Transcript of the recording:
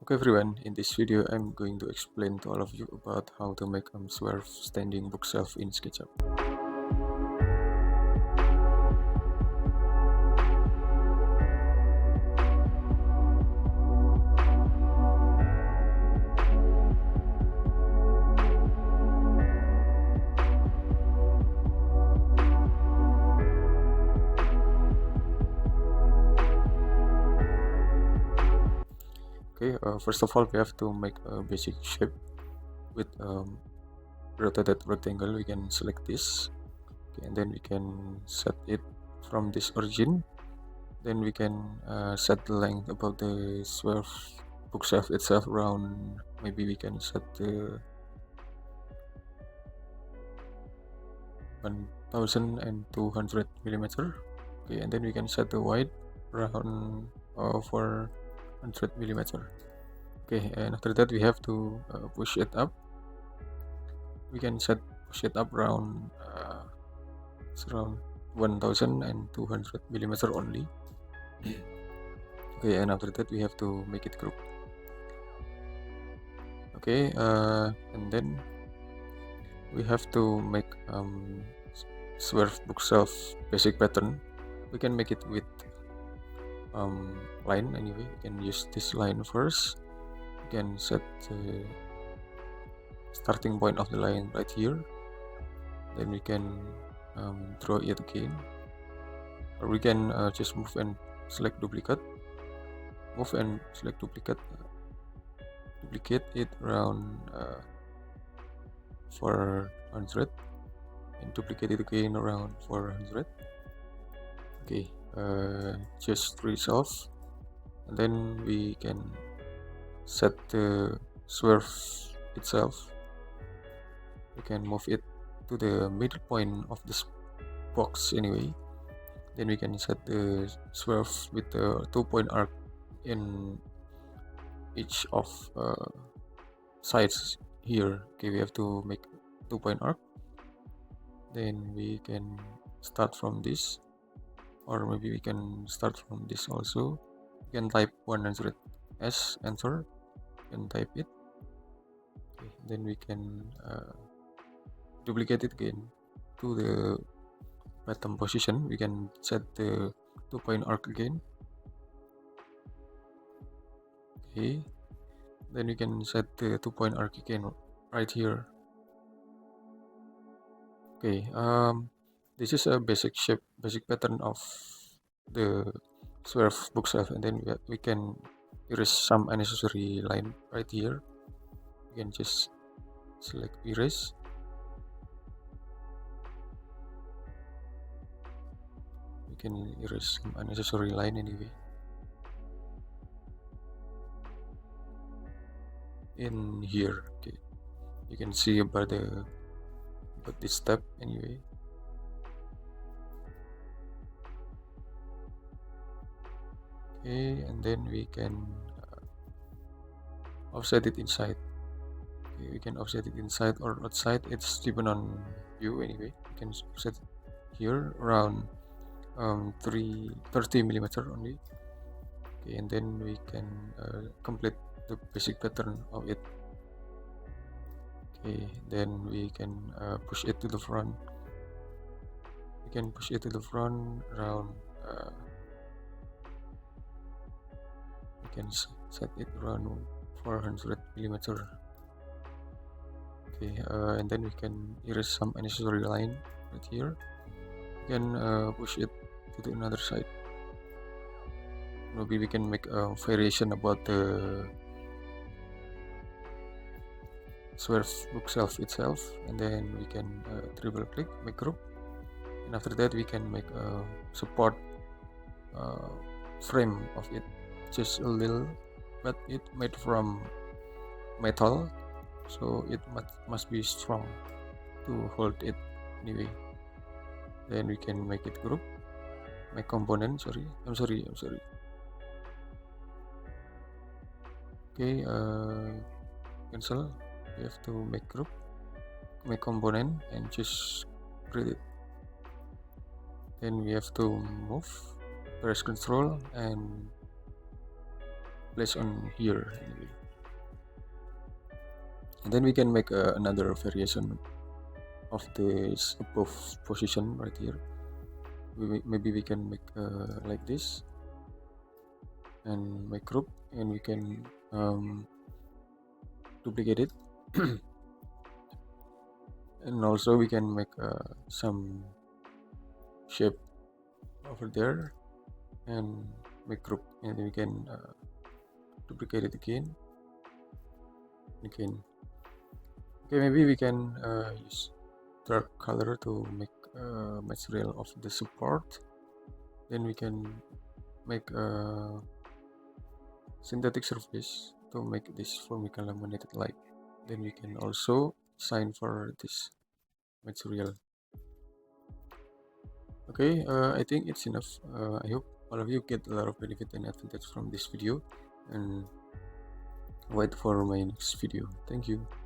Okay everyone, in this video I'm going to explain to all of you about how to make a Swerve standing bookshelf in Sketchup. Okay, first of all we have to make a basic shape with rotated rectangle. We can select this, okay, and then we can set it from this origin. Then we can set the length about the Swerve bookshelf itself around, maybe we can set the 1200 millimeter. Okay, and then we can set the height around 400 millimeter. Okay, and after that we have to push it up. We can push it up around it's around 1200 millimeter only. Okay, and after that we have to make it group. Okay, and then we have to make Swerve bookshelf basic pattern. We can make it with line anyway. We can use this line first. We can set the starting point of the line right here. Then we can draw it again, or we can just move and select duplicate. Move and select duplicate. Duplicate it around 400 and duplicate it again around 400. Okay, just resolve, and then we can set the Swerve itself. We can move it to the middle point of this box anyway. Then we can set the Swerve with the 2-point arc in each of sides here. Okay, we have to make 2-point arc. Then we can start from this, or maybe we can start from this also. You can type 100s, enter, you can type it. Okay, then we can duplicate it again to the bottom position. We can set the 2-point arc again. Okay, then we can set the 2-point arc again right here. Okay, this is a basic shape, basic pattern of the Swerve bookshelf, and then we can erase some unnecessary line right here. You can just select erase. We can erase some unnecessary line anyway. In here, okay, you can see about this step anyway. Okay, and then we can offset it inside. Okay, we can offset it inside or outside. It's depend on you anyway. You can offset it here around 30 millimeter only. Okay, and then we can complete the basic pattern of it. Okay, then we can push it to the front. We can push it to the front around we can set it around 400 millimeter. Okay, and then we can erase some unnecessary line right here. We can push it to the another side. Maybe we can make a variation about the Swerve bookshelf itself, and then we can triple click, make group, and after that we can make a support frame of it, just a little, but it made from metal, so it must be strong to hold it anyway. Then we can make it group, make component. I'm sorry. Okay, cancel. We have to make group, make component, and just create it. Then we have to move, press Ctrl and place on here anyway. And then we can make another variation of this above position right here. Maybe we can make like this and make group, and we can duplicate it. And also we can make some shape over there and make group, and we can duplicate it again. Okay, maybe we can use dark color to make material of the support. Then we can make a synthetic surface to make this formica laminated light. Then we can also sign for this material. Okay, I think it's enough. I hope all of you get a lot of benefit and advantage from this video, and wait for my next video. Thank you.